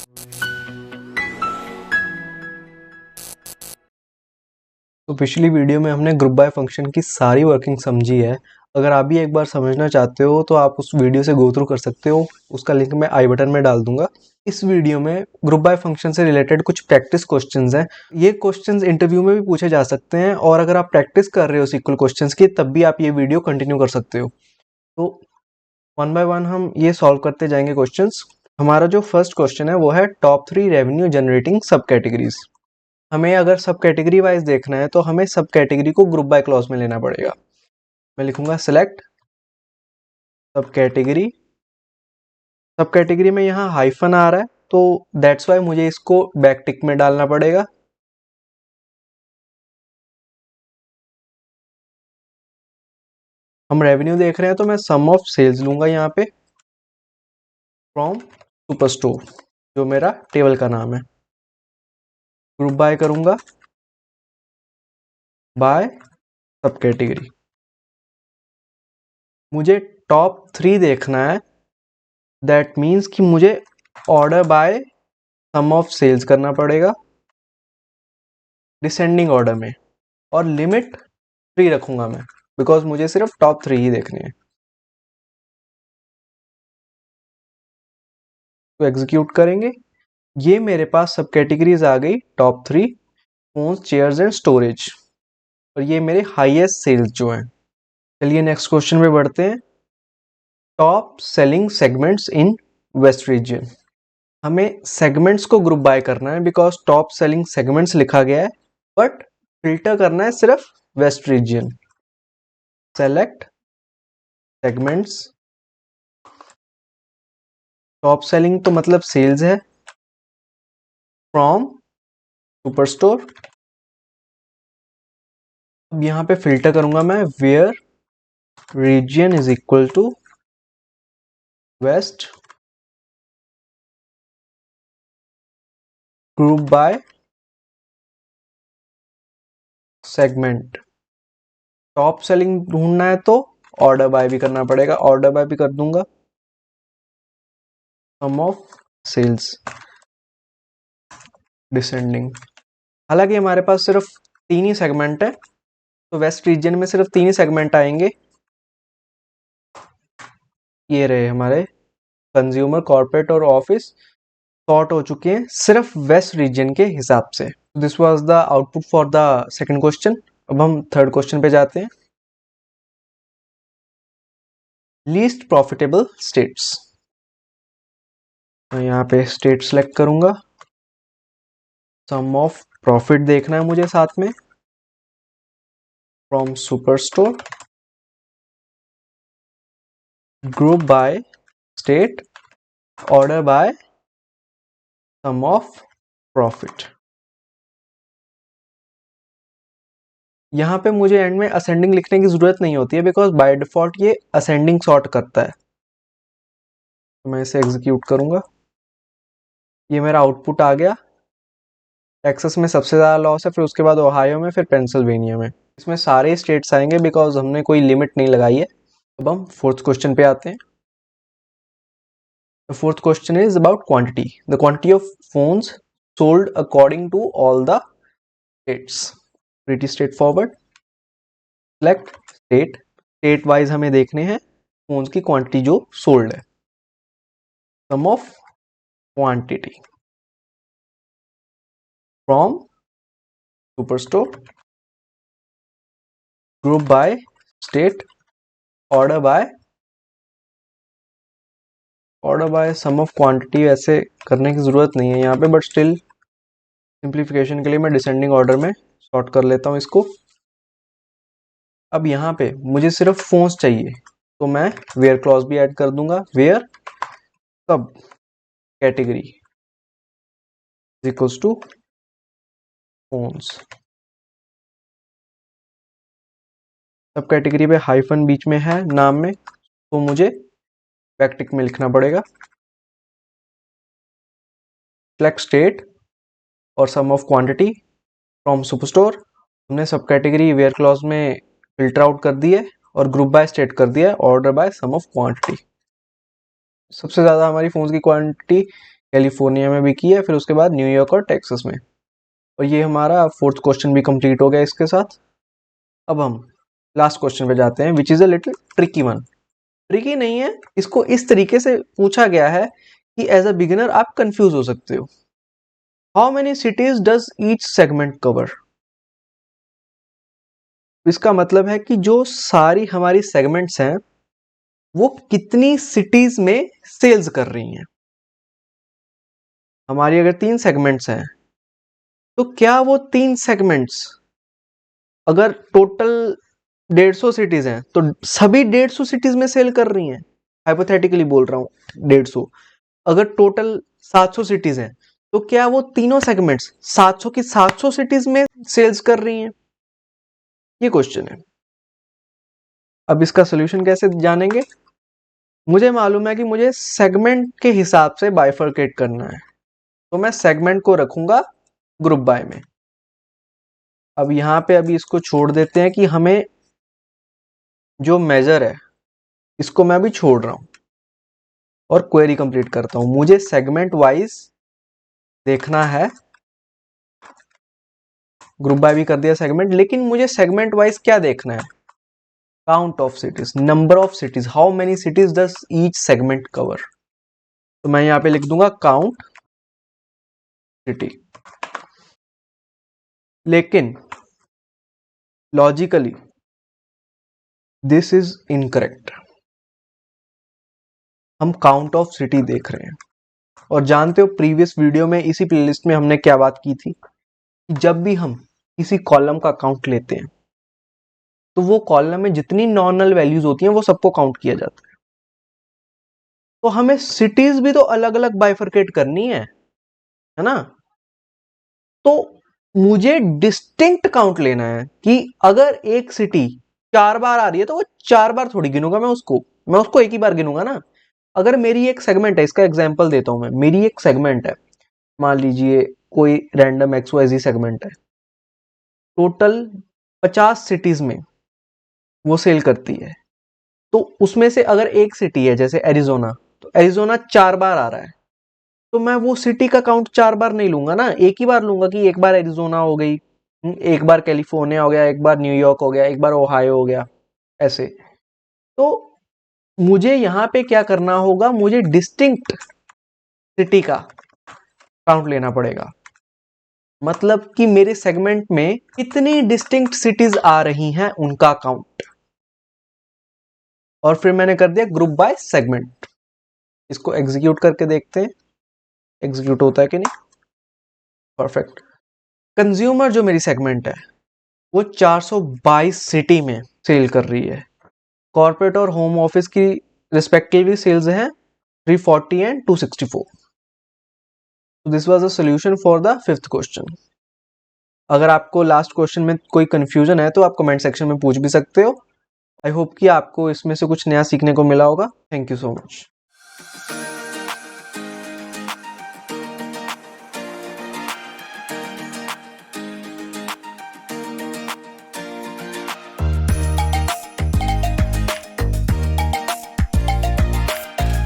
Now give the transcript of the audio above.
तो पिछली वीडियो में हमने ग्रुप बाय फंक्शन की सारी वर्किंग समझी है। अगर आप भी एक बार समझना चाहते हो तो आप उस वीडियो से गो थ्रू कर सकते हो। उसका लिंक मैं आई बटन में डाल दूंगा। इस वीडियो में ग्रुप बाय फंक्शन से रिलेटेड कुछ प्रैक्टिस क्वेश्चंस हैं। ये क्वेश्चंस इंटरव्यू में भी पूछे जा सकते हैं, और अगर आप प्रैक्टिस कर रहे हो सीक्वल क्वेश्चंस की तब भी आप ये वीडियो कंटिन्यू कर सकते हो। तो वन बाय वन हम ये सॉल्व करते जाएंगे क्वेश्चंस। हमारा जो फर्स्ट क्वेश्चन है वो है टॉप 3 रेवेन्यू जनरेटिंग सब कैटेगरीज। हमें अगर सब कैटेगरी वाइज देखना है तो हमें सब कैटेगरी को ग्रुप बाय क्लॉज में लेना पड़ेगा। मैं लिखूंगा सिलेक्ट सब कैटेगरी। सब कैटेगरी में यहाँ हाइफन आ रहा है तो दैट्स वाई मुझे इसको बैक टिक में डालना पड़ेगा। हम रेवेन्यू देख रहे हैं तो मैं सम ऑफ सेल्स लूंगा यहाँ पे फ्रॉम सुपर स्टोर, जो मेरा टेबल का नाम है। ग्रुप बाय करूंगा बाय सब कैटेगरी। मुझे टॉप 3 देखना है, दैट मीन्स कि मुझे order by sum of sales करना पड़ेगा डिसेंडिंग ऑर्डर में, और लिमिट 3 रखूंगा मैं, बिकॉज मुझे सिर्फ टॉप 3 ही देखने हैं। तो एग्जीक्यूट करेंगे। ये मेरे पास सब कैटेगरीज आ गई top 3 phones, chairs and storage, और ये मेरे हाईएस्ट सेल्स जो हैं। चलिए नेक्स्ट क्वेश्चन पे बढ़ते हैं। टॉप सेलिंग सेगमेंट्स इन वेस्ट रीजन। हमें सेगमेंट्स को ग्रुप बाय करना है बिकॉज टॉप सेलिंग सेगमेंट्स लिखा गया है, बट फिल्टर करना है सिर्फ west region. Select segments. Top selling तो मतलब सेल्स है, फ्रॉम सुपर स्टोर। अब यहाँ पे फिल्टर करूंगा मैं, where region is equal to west, group by segment. Top selling ढूंढना है तो ऑर्डर बाय भी करना पड़ेगा, ऑर्डर बाय भी कर दूंगा सम ऑफ सेल्स डिसेंडिंग। हालांकि हमारे पास सिर्फ 3 ही सेगमेंट है, तो वेस्ट रीजन में सिर्फ 3 ही सेगमेंट आएंगे। ये रहे हमारे कंज्यूमर, कॉर्पोरेट और ऑफिस, सॉर्ट हो चुके हैं सिर्फ वेस्ट रीजन के हिसाब से। This was the output for the second question. अब हम थर्ड क्वेश्चन पे जाते हैं। Least profitable states. मैं यहाँ पे स्टेट सेलेक्ट करूंगा। सम ऑफ प्रॉफिट देखना है मुझे साथ में, from superstore, group by state, order by sum of profit. यहाँ पे मुझे एंड में असेंडिंग लिखने की जरूरत नहीं होती है बिकॉज बाय डिफॉल्ट ये असेंडिंग सॉर्ट करता है। तो मैं इसे एग्जीक्यूट करूंगा। ये मेरा आउटपुट आ गया। टेक्सास में सबसे ज़्यादा लॉस है, फिर उसके बाद ओहायो में, फिर पेंसिल्वेनिया में। इसमें सारे स्टेट्स आएंगे बिकॉज हमने कोई लिमिट नहीं लगाई है। अब हम फोर्थ क्वेश्चन पे आते हैं। The fourth question is about quantity. The quantity of phones sold according to all the states. Pretty straightforward. Select state. State wise हमें देखने हैं phones की quantity जो sold है. Sum of quantity from superstore. Group by state. Order by sum of quantity ऐसे करने की जरूरत नहीं है यहाँ पे, बट स्टिल सिंप्लीफिकेशन के लिए मैं डिसेंडिंग ऑर्डर में सॉर्ट कर लेता हूँ इसको। अब यहाँ पे मुझे सिर्फ फोन्स चाहिए तो मैं वेयर क्लॉज भी ऐड कर दूंगा। वेयर सब कैटेगरी इक्वल्स टू फोन्स। सब कैटेगरी पे हाइफन बीच में है नाम में, तो मुझे बैकटिक में लिखना पड़ेगा। सेलेक्ट स्टेट और सम ऑफ क्वांटिटी फ्रॉम सुपरस्टोर। हमने सब कैटेगरी वेयर क्लॉज में फिल्टर आउट कर दी है और ग्रुप बाय स्टेट कर दिया है order by sum of quantity. सबसे ज़्यादा हमारी फोन्स की क्वांटिटी कैलिफोर्निया में भी की है, फिर उसके बाद न्यूयॉर्क और टेक्सास में। और ये हमारा 4th क्वेश्चन भी कंप्लीट हो गया इसके साथ। अब हम लास्ट क्वेश्चन पे जाते हैं, which is a little tricky one. Tricky नहीं है, इसको इस तरीके से पूछा गया है कि एज अ बिगिनर आप कंफ्यूज हो सकते हो। How many cities does each segment cover. इसका मतलब है कि जो सारी हमारी सेगमेंट्स हैं वो कितनी सिटीज में सेल्स कर रही हैं। हमारी अगर 3 सेगमेंट्स हैं तो क्या वो 3 सेगमेंट्स, अगर टोटल 150 सिटीज हैं तो सभी 150 सिटीज में सेल कर रही हैं। हाइपोथेटिकली बोल रहा हूं 150। अगर टोटल 700 सिटीज हैं तो क्या वो तीनों सेगमेंट्स 700 की 700 सिटीज में सेल्स कर रही हैं। ये क्वेश्चन है। अब इसका सोल्यूशन कैसे जानेंगे। मुझे मालूम है कि मुझे सेगमेंट के हिसाब से बाइफरकेट करना है, तो मैं सेगमेंट को रखूंगा ग्रुप बाय में। अब यहां पे अभी इसको छोड़ देते हैं कि हमें जो मेजर है इसको मैं अभी छोड़ रहा हूं और क्वेरी कंप्लीट करता हूं। मुझे सेगमेंट वाइज देखना है, ग्रुप बाय भी कर दिया सेगमेंट, लेकिन मुझे सेगमेंट वाइज क्या देखना है, count of cities, number of cities, how many cities does each segment cover. तो मैं यहां पे लिख दूंगा काउंट सिटी। लेकिन लॉजिकली दिस इज इनकरेक्ट। हम काउंट ऑफ सिटी देख रहे हैं और जानते हो प्रीवियस वीडियो में इसी प्लेलिस्ट में हमने क्या बात की थी, जब भी हम किसी कॉलम का काउंट लेते हैं तो वो कॉलम में जितनी नॉर्मल वैल्यूज होती हैं वो सबको काउंट किया जाता है। तो हमें सिटीज भी तो अलग अलग बाइफरकेट करनी है ना। तो मुझे डिस्टिंक्ट काउंट लेना है कि अगर एक सिटी 4 बार आ रही है तो वो 4 बार थोड़ी गिनूंगा मैं उसको एक ही बार गिनूंगा ना। अगर मेरी एक सेगमेंट है, इसका एग्जांपल देता हूं मैं, मेरी एक सेगमेंट है, मान लीजिए कोई रैंडम XYZ सेगमेंट है, टोटल 50 सिटीज में वो सेल करती है। तो उसमें से अगर एक सिटी है जैसे एरिजोना, तो एरिजोना 4 बार आ रहा है, तो मैं वो सिटी का काउंट 4 बार नहीं लूंगा ना, एक ही बार लूंगा कि एक बार एरिजोना हो गई, एक बार कैलिफोर्निया हो गया, एक बार न्यूयॉर्क हो गया, एक बार ओहायो हो गया, ऐसे। तो मुझे यहां पे क्या करना होगा, मुझे डिस्टिंक्ट सिटी का काउंट लेना पड़ेगा। मतलब कि मेरे सेगमेंट में कितनी डिस्टिंक्ट सिटीज आ रही हैं उनका काउंट। और फिर मैंने कर दिया ग्रुप बाय सेगमेंट। इसको एग्जीक्यूट करके देखते हैं एग्जीक्यूट होता है कि नहीं। परफेक्ट। कंज्यूमर जो मेरी सेगमेंट है वो 422 सिटी में सेल कर रही है। कॉर्पोरेट और होम ऑफिस की रिस्पेक्टिवली सेल्स हैं 340 and 264। This was the solution for the 5th question. अगर आपको लास्ट क्वेश्चन में कोई कंफ्यूजन है तो आप कमेंट सेक्शन में पूछ भी सकते हो। आई होप कि आपको इसमें से कुछ नया सीखने को मिला होगा। Thank you so much.